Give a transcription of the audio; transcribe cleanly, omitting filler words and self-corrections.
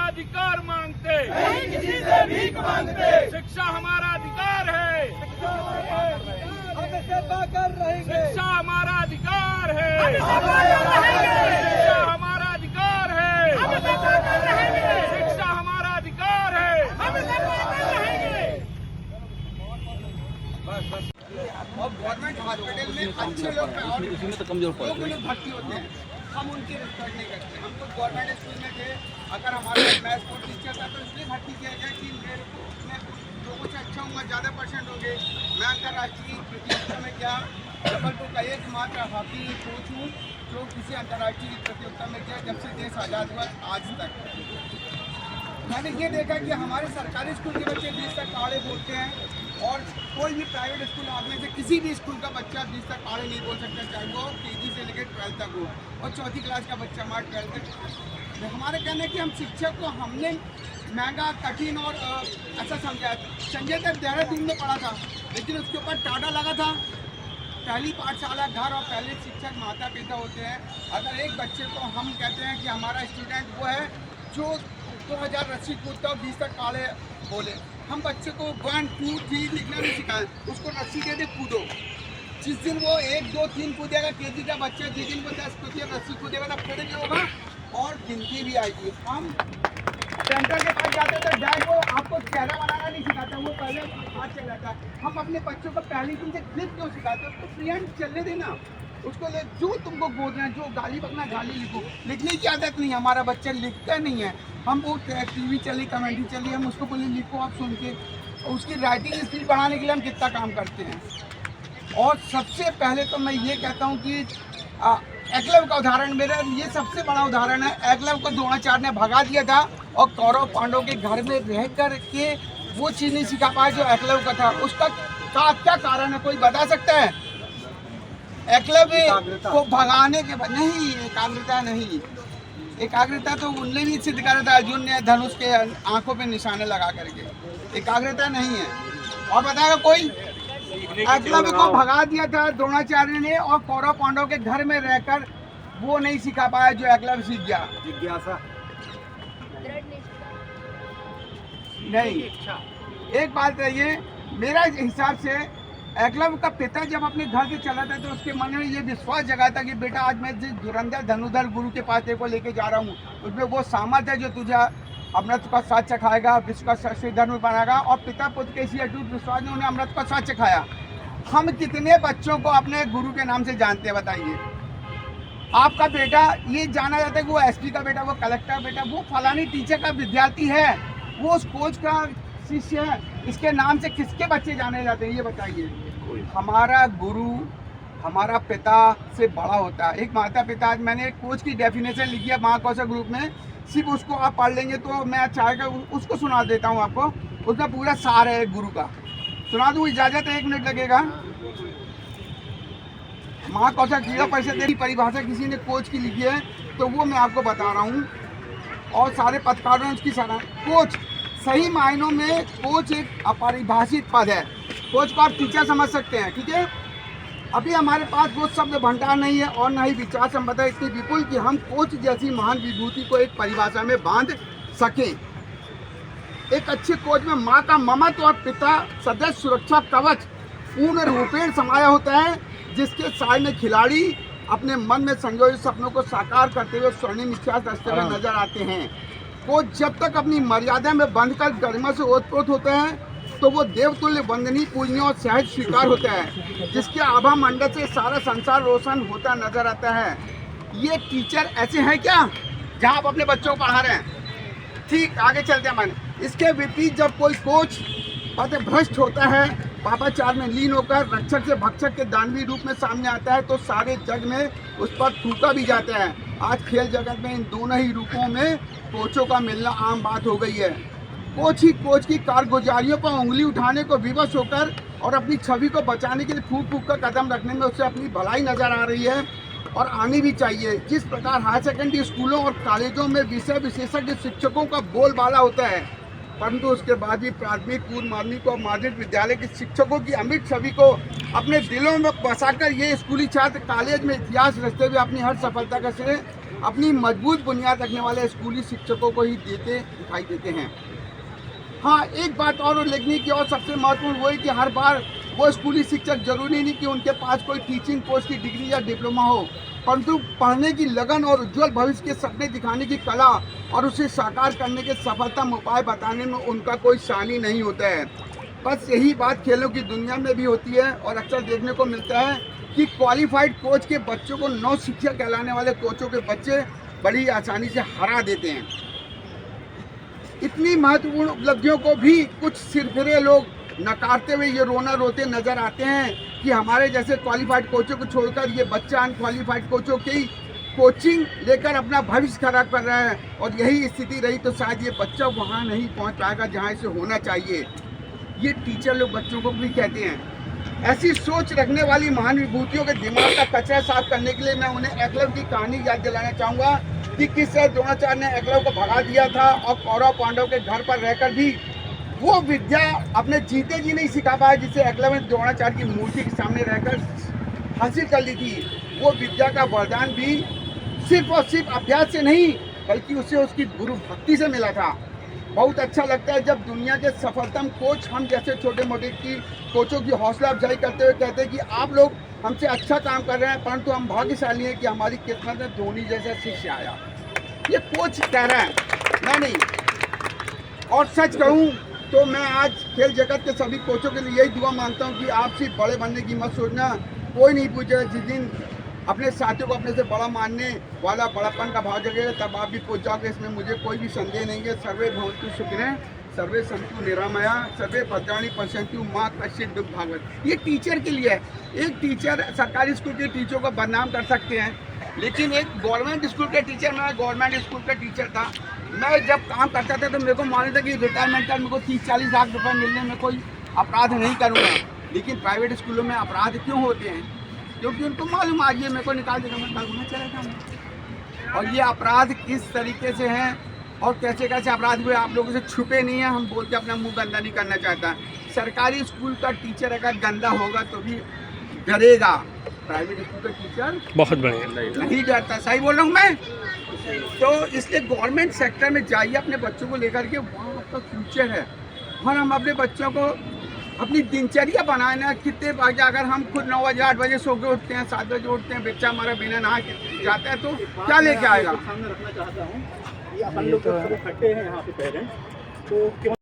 अधिकार मांगते, नहीं किसी से भीख मांगते। शिक्षा हमारा अधिकार है, हम इसे पाकर रहेंगे। शिक्षा हमारा अधिकार है, हम इसे पाकर रहेंगे। शिक्षा हमारा अधिकार है, हम इसे पाकर रहेंगे। शिक्षा हमारा अधिकार है। हम इसे पाकर रहेंगे। और गवर्नमेंट हॉस्पिटल में अच्छे लोग लोग भर्ती होते हैं, हम उनकी रिस्पेक्ट नहीं करते। हम तो गवर्नमेंट स्कूल में थे, अगर हमारे मैथ्स को टीचर था तो इसलिए भर्ती किया गया कि मेरे को मैं लोगों से अच्छा हूँ, ज़्यादा परसेंट होंगे। मैं अंतर्राष्ट्रीय प्रतियोगिता में गया, जबलपुर का एकमात्र हॉकी कोच हूँ जो किसी अंतर्राष्ट्रीय प्रतियोगिता में गया जब से देश आज़ाद हुआ आज तक। मैंने ये देखा कि हमारे सरकारी स्कूल के बच्चे 20 तक पहाड़े बोलते हैं और कोई भी प्राइवेट स्कूल आपने से किसी भी स्कूल का बच्चा 20 तक पहाड़े नहीं बोल सकता, चाहे वो केजी से लेकर 12 तक हो और चौथी क्लास का बच्चा हमारा 12 तक। हमारे कहने कि हम शिक्षक को हमने महंगा, कठिन और ऐसा समझा। संजय तक देहरादून में पढ़ा था, लेकिन उसके ऊपर टाटा लगा था। पहली पाठशाला घर और पहले शिक्षक माता पिता होते हैं। अगर एक बच्चे को हम कहते हैं कि हमारा स्टूडेंट वो है जो 2000 रस्सी कूदता और 20 तक पहाड़े बोले, हम बच्चे को 1 2 3 लिखना नहीं सिखाएं, उसको रस्सी दे दे कूदो। जिस दिन वो 1 2 3 कूदेगा केजी का बच्चा, जिस दिन वो 10 कूदेगा रस्सी कूदेगा तब फिर भी होगा और गिनती भी आएगी। हम सेंटर के पास जाते तो डैड वो आपको चेहरा बनाना नहीं सिखाता, वो पहले हाथ चलाता। हम अपने बच्चों को पहले दिन से क्लिप क्यों सिखाते, उसको फ्री हैंड चलने देना, उसको ले जो तुमको बोलना है, जो गाली बकना गाली लिखो। लिखने की आदत नहीं, हमारा बच्चा लिखता नहीं है। हम वो टीवी चली, कमेंट्री चली, हम उसको बोले लिखो आप सुन के। उसकी राइटिंग स्किल बढ़ाने के लिए हम कितना काम करते हैं। और सबसे पहले तो मैं ये कहता हूँ कि एकलव्य का उदाहरण मेरा ये सबसे बड़ा उदाहरण है। एकलव्य को द्रोणाचार्य ने भगा दिया था और कौरव पांडव के घर में रह कर के वो चीज़ नहीं सिखा पाया जो एकलव्य का था। उसका क्या कारण है, कोई बता सकता है? एकलव्य को भगाने के बाद नहीं, एकाग्रता नहीं, एकाग्रता तो उनने भी सिद्ध करा था, अर्जुन ने धनुष के आंखों पे निशाने लगा करके। एकाग्रता नहीं है। और बताएगा कोई? एकलव्य को भगा दिया था द्रोणाचार्य ने और कौरव पांडव के घर में रहकर वो नहीं सिखा पाया जो एकलव्य सीख गया। जिज्ञासा नहीं। एक बात है, ये मेरा हिसाब से एकलव्य का पिता जब अपने घर से चला था तो उसके मन में ये विश्वास जगा था कि बेटा आज मैं जिस धुरंधर धनुधर गुरु के पास तेरे को लेके जा रहा हूँ उसमें वो सामर्थ है जो तुझे अमृत का साथ चखाएगा, विश्व का श्रीधर बनाएगा। और पिता पुत्र के इसी अटूट विश्वास ने उन्हें अमृत का साथ चखाया। हम कितने बच्चों को अपने गुरु के नाम से जानते हैं बताइए? आपका बेटा ये जाना जाता है कि वो एसपी का बेटा, वो कलेक्टर का बेटा, वो फलानी टीचर का विद्यार्थी है, वो उस कोच का शिष्य है। इसके नाम से किसके बच्चे जाने जाते हैं ये बताइए? हमारा गुरु हमारा पिता से बड़ा होता है। एक माता पिता, मैंने एक कोच की डेफिनेशन लिखी है महाकौशल ग्रुप में, सिर्फ उसको आप पढ़ लेंगे तो मैं चाहेगा उसको सुना देता हूँ आपको। उसमें पूरा सार है गुरु का, सुना दूँ? इजाजत है? 1 मिनट लगेगा। महाकौशल क्रीड़ा परिषद की परिभाषा किसी ने कोच की लिखी है तो वो मैं आपको बता रहा हूँ और सारे पत्रकारों ने उसकी सराहना। कोच सही मायनों में कोच एक अपरिभाषित पद है। कोच को आप टीचर समझ सकते हैं, ठीक है? अभी हमारे पास वो शब्द भंडार नहीं है और न ही विचार संपदा इतनी विपुल कि हम कोच जैसी महान विभूति को एक परिभाषा में बांध सकें। एक अच्छे कोच में माँ का ममत्व और पिता सदैव सुरक्षा कवच पूर्ण रूपेण समाया होता है, जिसके साय में खिलाड़ी अपने मन में संयोजित सपनों को साकार करते हुए स्वर्णिम इच्छा रास्ते में नजर आते हैं। कोच जब तक अपनी मर्यादा में बंधकर गरिमा से ओतप्रोत होते हैं तो वो देवतुल्य वंदनीय पूजनीय और सहज स्वीकार होता है, जिसके आभा मंडल से सारा संसार रोशन होता नजर आता है। ये टीचर ऐसे हैं क्या जहां आप अपने बच्चों को पढ़ा रहे हैं? ठीक, आगे चलते हैं। मैंने इसके विपरीत जब कोई कोच पथभ्रष्ट होता है, पापाचार में लीन होकर रक्षक से भक्षक के दानवी रूप में सामने आता है तो सारे जग में उस पर थूका भी जाता है। आज खेल जगत में इन दोनों ही रूपों में कोचों का मिलना आम बात हो गई है। कोच ही कोच की कारगुजारियों पर उंगली उठाने को विवश होकर और अपनी छवि को बचाने के लिए फूक फूक कर कदम रखने में उससे अपनी भलाई नजर आ रही है और आनी भी चाहिए। जिस प्रकार हायर सेकेंडरी स्कूलों और कॉलेजों में विषय विशेषज्ञ शिक्षकों का बोलबाला होता है, परंतु उसके बाद भी प्राथमिक, पूर्व माध्यमिक और माध्यमिक विद्यालय के शिक्षकों की अमिट छवि को अपने दिलों में बसाकर ये स्कूली छात्र कॉलेज में इतिहास रचते हुए अपनी हर सफलता का श्रेय अपनी मजबूत बुनियाद रखने वाले स्कूली शिक्षकों को ही देते दिखाई देते हैं। हाँ, एक बात और लिखने की और सबसे महत्वपूर्ण वो है कि हर बार वो स्कूली शिक्षक जरूरी नहीं कि उनके पास कोई टीचिंग कोर्स की डिग्री या डिप्लोमा हो, परंतु पढ़ने की लगन और उज्जवल भविष्य के सपने दिखाने की कला और उसे साकार करने के सफलतम उपाय बताने में उनका कोई सानी नहीं होता है। बस यही बात खेलों की दुनिया में भी होती है और अक्सर देखने को मिलता है कि क्वालिफाइड कोच के बच्चों को नौ शिक्षक कहलाने वाले कोचों के बच्चे बड़ी आसानी से हरा देते हैं। इतनी महत्वपूर्ण उपलब्धियों को भी कुछ सिरफिरे लोग नकारते हुए ये रोना रोते नजर आते हैं कि हमारे जैसे क्वालिफाइड कोचों को छोड़कर ये बच्चा अनक्वालिफाइड कोचों की कोचिंग लेकर अपना भविष्य खराब कर रहा है, और यही स्थिति रही तो शायद ये बच्चा वहाँ नहीं पहुँच पाएगा जहाँ इसे होना चाहिए। ये टीचर लोग बच्चों को भी कहते हैं। ऐसी सोच रखने वाली महान विभूतियों के दिमाग का कचरा साफ करने के लिए मैं उन्हें एकलव्य की कहानी याद दिलाना चाहूँगा कि किस तरह द्रोणाचार्य ने एकलव्य को भगा दिया था और कौरव पांडव के घर पर रहकर भी वो विद्या अपने जीते जी नहीं सिखा पाया जिसे एकलव्य ने द्रोणाचार्य की मूर्ति के सामने रहकर हासिल कर ली थी। वो विद्या का वरदान भी सिर्फ और सिर्फ अभ्यास से नहीं बल्कि उसे उसकी गुरु भक्ति से मिला था। बहुत अच्छा लगता है जब दुनिया के सफलतम कोच हम जैसे छोटे मोटे की कोचों की हौसला अफजाई करते हुए कहते हैं कि आप लोग हमसे अच्छा काम कर रहे हैं, परंतु हम भाग्यशाली हैं कि हमारी किस्मत में धोनी जैसा शिष्य आया। ये कोच कह रहा है, मैं नहीं। और सच कहूँ तो मैं आज खेल जगत के सभी कोचों के लिए यही दुआ मांगता हूँ कि आप सिर्फ बड़े बनने की मत सोचना। कोई नहीं पूछेगा, जिस दिन अपने साथियों को अपने से बड़ा मानने वाला बड़ापन का भाव जगेगा तब आप भी पहुँच जाओगे, इसमें मुझे कोई भी संदेह नहीं है। सर्वे भवन्तु सुखिनः, सर्वे सन्तु निरामया, सर्वे भद्राणि पश्यन्तु मा कश्चित् दुःख भाग्वत्। ये टीचर के लिए है। एक टीचर सरकारी स्कूल के टीचरों को बदनाम कर सकते हैं, लेकिन एक गवर्नमेंट स्कूल के टीचर, मैं गवर्नमेंट स्कूल का टीचर था, मैं जब काम करता था तो मेरे को मालूम था कि रिटायरमेंट का मेरे को 30-40 लाख रुपए मिलने में कोई अपराध नहीं करूँगा। लेकिन प्राइवेट स्कूलों में अपराध क्यों होते हैं? क्योंकि उनको मालूम आज ये मेरे को निकाल देगा, मैं घूमने चला जाऊँगा। और ये अपराध किस तरीके से हैं और कैसे कैसे अपराध हुए आप लोगों से छुपे नहीं है। हम बोल के अपना मुंह गंदा नहीं करना चाहता। सरकारी स्कूल का टीचर अगर गंदा होगा तो भी डरेगा, प्राइवेट स्कूल का टीचर बहुत बढ़िया नहीं डरता। सही बोल रहा हूँ मैं? तो इसलिए गवर्नमेंट सेक्टर में जाइए अपने बच्चों को लेकर के, वहाँ आपका फ्यूचर है। और हम अपने बच्चों को अपनी दिनचर्या बनाए ना, कितने बजे अगर हम खुद 9 बजे 8 बजे सो के उठते हैं, 7 बजे उठते हैं, बच्चा हमारा बिना नहा के जाता है तो क्या लेके आएगा? सामने रखना चाहता हूँ, ये अपन लोग सब इकट्ठे हैं यहाँ पे पेरेंट्स, तो